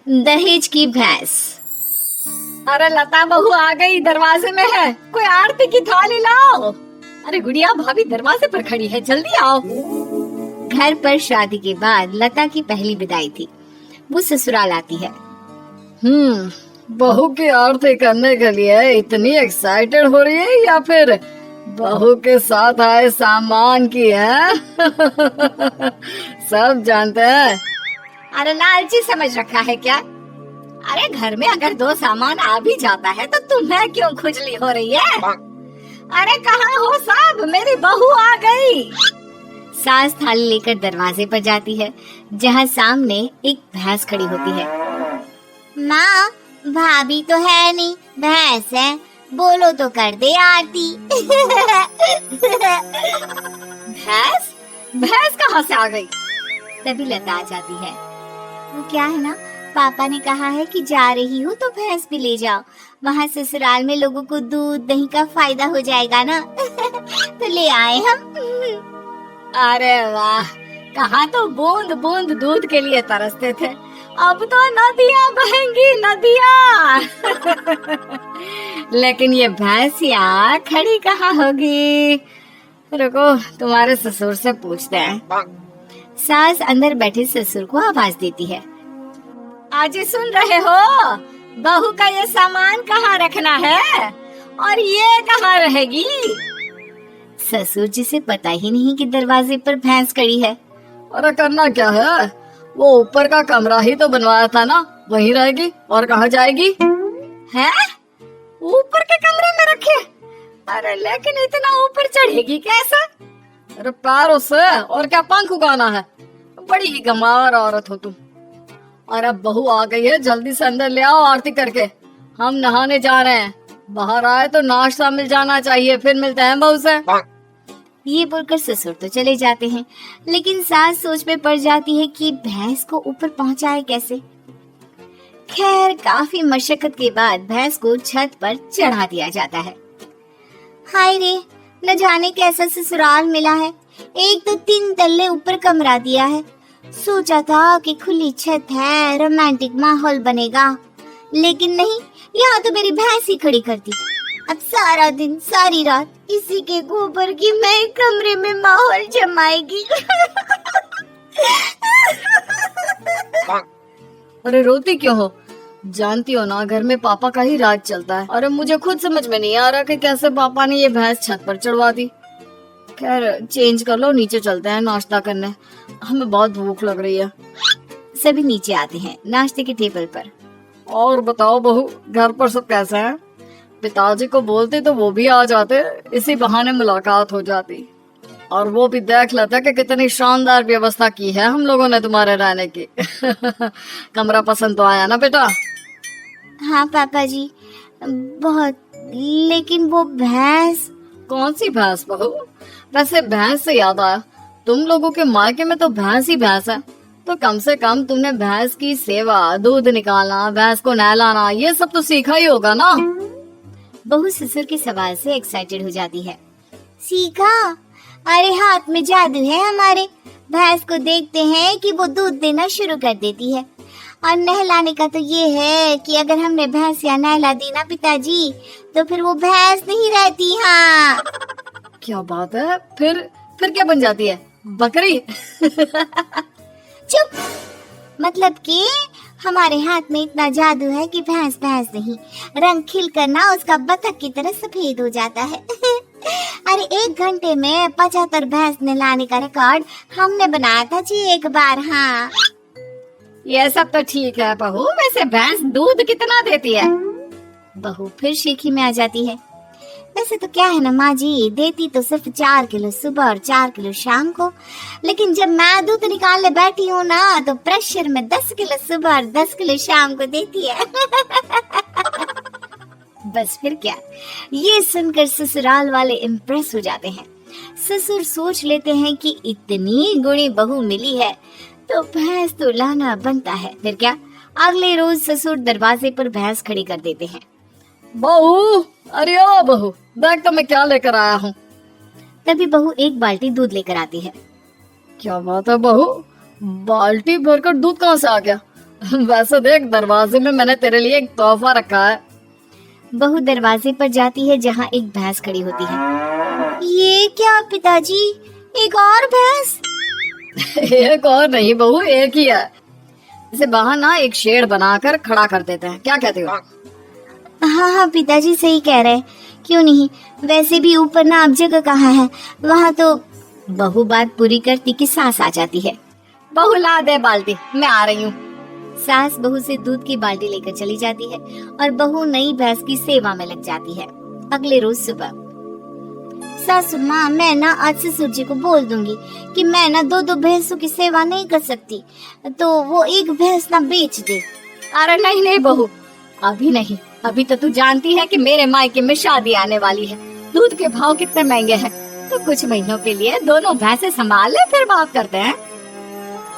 दहेज की भैंस। अरे लता बहू आ गई, दरवाजे में है। कोई आरती की थाली लाओ। अरे गुड़िया भाभी दरवाजे पर खड़ी है, जल्दी आओ। घर पर शादी के बाद लता की पहली विदाई थी। वो ससुराल आती है। बहू की आरती करने के लिए इतनी एक्साइटेड हो रही है या फिर बहू के साथ आए सामान की है? सब जानते हैं। अरे लालची समझ रखा है क्या? अरे घर में अगर दो सामान आ भी जाता है तो तुम्हें क्यों खुजली हो रही है? अरे कहाँ हो सब, मेरी बहू आ गई। सास थाली लेकर दरवाजे पर जाती है, जहाँ सामने एक भैंस खड़ी होती है। माँ, भाभी तो है नहीं, भैंस है, बोलो तो कर दे आरती। भैंस? भैंस कहाँ से आ गई? तभी लता आ जाती है। वो क्या है ना, पापा ने कहा है कि जा रही हो तो भैंस भी ले जाओ, वहाँ ससुराल में लोगों को दूध दही का फायदा हो जाएगा ना। तो ले आए हम। अरे वाह, कहाँ तो बूंद बूंद दूध के लिए तरसते थे, अब तो नदियाँ बहेंगी नदियाँ। लेकिन ये भैंसिया खड़ी कहाँ होगी? रुको, तुम्हारे ससुर से पूछते हैं। सास अंदर बैठे ससुर को आवाज देती है। आज सुन रहे हो, बहू का ये सामान कहाँ रखना है और ये कहाँ रहेगी? ससुर जी से पता ही नहीं कि दरवाजे पर भैंस खड़ी है। अरे करना क्या है, वो ऊपर का कमरा ही तो बनवाया था ना, वहीं रहेगी और कहाँ जाएगी? है ऊपर के कमरे में रखे? अरे लेकिन इतना ऊपर चढ़ेगी कैसे? अरे पैरों से, और क्या पंख उगाना है? बड़ी ही गंवार औरत हो तुम। और अब बहू आ गई है, जल्दी से अंदर ले आओ आरती करके, हम नहाने जा रहे हैं। बाहर आए तो नाश्ता मिल जाना चाहिए, फिर मिलते हैं बहू से। ये बोलकर ससुर तो चले जाते हैं, लेकिन सास सोच में पड़ जाती है कि भैंस को ऊपर पहुंचाए कैसे। खैर काफी मशक्कत के बाद भैंस को छत पर चढ़ा दिया जाता है। हाय रे, न जाने कैसा ससुराल मिला है, एक तो 3 तल्ले ऊपर कमरा दिया है। सोचा था कि खुली छत है, रोमांटिक माहौल बनेगा, लेकिन नहीं, यहाँ तो मेरी भैंस ही खड़ी कर दी। अब सारा दिन सारी रात इसी के गोबर की मैं कमरे में माहौल जमाएगी। अरे रोती क्यों हो? जानती हो ना, घर में पापा का ही राज चलता है। अरे मुझे खुद समझ में नहीं आ रहा कि कैसे पापा ने ये भैंस छत पर चढ़वा दी। खैर चेंज कर लो, नीचे चलते हैं नाश्ता करने, हमें बहुत भूख लग रही है। सभी नीचे आते हैं नाश्ते के टेबल पर। और बताओ बहू, घर पर सब कैसे हैं? पिताजी को बोलते तो वो भी आ जाते, इसी बहाने मुलाकात हो जाती, और वो भी देख लेते कि कितनी शानदार व्यवस्था की है हम लोगों ने तुम्हारे रहने की। कमरा पसंद तो आया ना बेटा? हाँ पापा जी, बहुत। लेकिन वो भैंस। कौन सी भैंस बहू? वैसे भैंस से याद आया, तुम लोगों के मायके में तो भैंस ही भैंस है, तो कम से कम तुमने भैंस की सेवा, दूध निकालना, भैंस को नहलाना, ये सब तो सीखा ही होगा ना? बहू ससुर के सवाल से एक्साइटेड हो जाती है। सीखा? अरे हाथ में जादू है हमारे। भैंस को देखते हैं कि वो दूध देना शुरू कर देती है, और नहलाने का तो ये है कि अगर हमने भैंस या नहला दी ना पिताजी, तो फिर वो भैंस नहीं रहती। हाँ क्या बात है, फिर क्या बन जाती है? बकरी? चुप, मतलब कि हमारे हाथ में इतना जादू है कि भैंस भैंस नहीं, रंग खिल कर ना उसका बतख की तरह सफेद हो जाता है। अरे 1 घंटे में 75 भैंस नहलाने का रिकॉर्ड हमने बनाया था जी एक बार। हाँ ये सब तो ठीक है बहू, वैसे भैंस दूध कितना देती है? बहू फिर शीखी में आ जाती है। वैसे तो क्या है ना माँ जी, देती तो सिर्फ 4 किलो सुबह और 4 किलो शाम को, लेकिन जब मैं दूध निकालने बैठी हूँ ना, तो प्रेशर में 10 किलो सुबह और 10 किलो शाम को देती है। बस फिर क्या, ये सुनकर ससुराल वाले इम्प्रेस हो जाते हैं। ससुर सोच लेते हैं कि इतनी गुणी बहू मिली है तो भैंस तो लाना बनता है। फिर क्या, अगले रोज ससुर दरवाजे पर भैंस खड़ी कर देते हैं। बहू, अरे ओ बहू, देख तो मैं क्या लेकर आया हूँ। तभी बहू एक बाल्टी दूध लेकर आती है। क्या बात है बहू, बाल्टी भरकर दूध कहाँ से आ गया? वैसे देख, दरवाजे में मैंने तेरे लिए एक तोहफा रखा है। बहू दरवाजे पर जाती है जहाँ एक भैंस खड़ी होती है। ये क्या पिताजी, एक और भैंस? एक और नहीं बहू, एक ही है। इसे बाहर ना एक शेड बनाकर खड़ा कर देते हैं, क्या कहते हो? हाँ हाँ पिताजी सही कह रहे हैं, क्यों नहीं। वैसे भी ऊपर ना अब जगह कहाँ है, वहाँ तो। बहू बात पूरी करती कि सास आ जाती है। बहू ला दे बाल्टी, मैं आ रही हूँ। सास बहू से दूध की बाल्टी लेकर चली जाती है और बहू नई भैंस की सेवा में लग जाती है। अगले रोज सुबह, सासू माँ, मैं ना आज ससुर जी को बोल दूंगी कि मैं ना दो दो भैंसों की सेवा नहीं कर सकती, तो वो एक भैंस ना बेच दे। अरे नहीं नहीं बहू, अभी नहीं। अभी तो तू जानती है कि मेरे मायके में शादी आने वाली है। दूध के भाव कितने महंगे हैं, तो कुछ महीनों के लिए दोनों भैंसे संभाल ले, फिर बात करते हैं।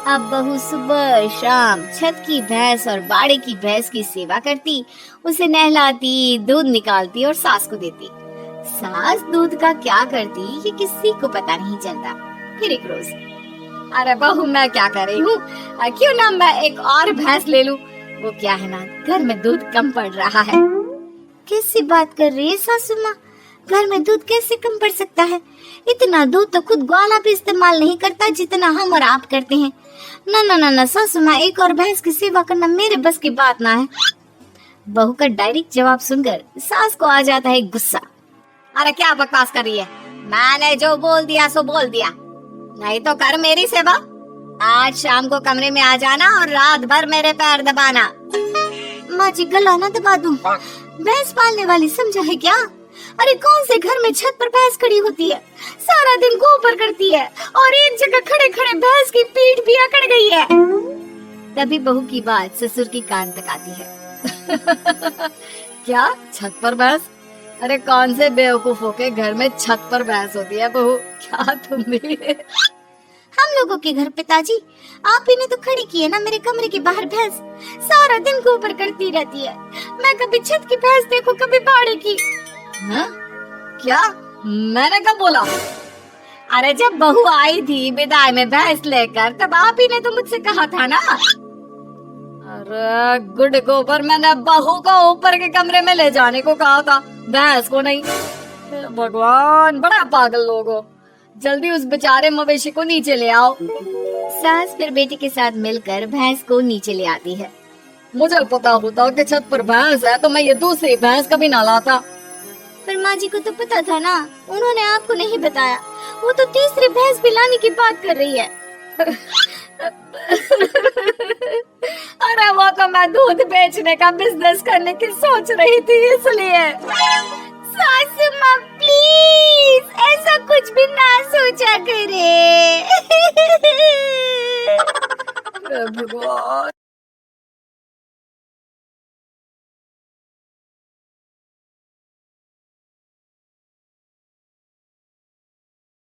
अब बहू सुबह शाम छत की भैंस और बाड़े की भैंस की सेवा करती, उसे नहलाती, दूध निकालती और सास को देती। सास दूध का क्या करती ये किसी को पता नहीं चलता। फिर एक रोज, अरे बहू, मैं क्या कर रही हूँ, क्यों ना मैं एक और भैंस ले लूं। वो क्या है ना, घर में दूध कम पड़ रहा है। कैसी बात कर रही है सासू माँ, घर में दूध कैसे कम पड़ सकता है? इतना दूध तो खुद ग्वाला भी इस्तेमाल नहीं करता जितना हम और आप करते हैं। ना ना ना ना सासू माँ, एक और भैंस की सेवा करना मेरे बस की बात ना है। बहू का डायरेक्ट जवाब सुनकर सास को आ जाता है गुस्सा। अरे क्या बकवास कर रही है, मैंने जो बोल दिया सो बोल दिया, नहीं तो कर मेरी सेवा। आज शाम को कमरे में आ जाना और रात भर मेरे पैर दबाना। माँ जी, गला ना दबा दूं, भैंस पालने वाली समझा है क्या? अरे कौन से घर में छत पर भैंस खड़ी होती है, सारा दिन गोबर करती है और एक जगह खड़े खड़े भैंस की पीठ भी अकड़ गई है। तभी बहू की बात ससुर की कान तक आती है। क्या छत पर भैंस? अरे कौन से बेवकूफों के घर में छत पर भैंस होती है बहू, क्या तुम भी? हम लोगों के घर पिताजी, आप ही ने तो खड़ी की है ना मेरे कमरे के बाहर भैंस, सारा दिन गोबर करती रहती है। मैं कभी छत की भैंस देखो, कभी बाड़े की। हाँ? क्या मैंने कब बोला? अरे जब बहू आई थी विदाई में भैंस लेकर, तब आप ही ने तो मुझसे कहा था ना। अरे गुड गोबर, मैंने बहू को ऊपर के कमरे में ले जाने को कहा था, भैंस को नहीं। भगवान, बड़ा पागल लोग हो। जल्दी उस बेचारे मवेशी को नीचे ले आओ। सास फिर बेटी के साथ मिलकर भैंस को नीचे ले आती है। मुझे पता होता कि छत पर भैंस है तो मैं ये दूसरी भैंस कभी ना लाता। पर माँ जी को तो पता था ना, उन्होंने आपको नहीं बताया। वो तो तीसरी भैंस भी लाने की बात कर रही है। अरे वो तो मैं दूध बेचने का बिजनेस करने की सोच रही थी, इसलिए। सासू माँ प्लीज ऐसा कुछ भी ना सोचा करे। भगवान।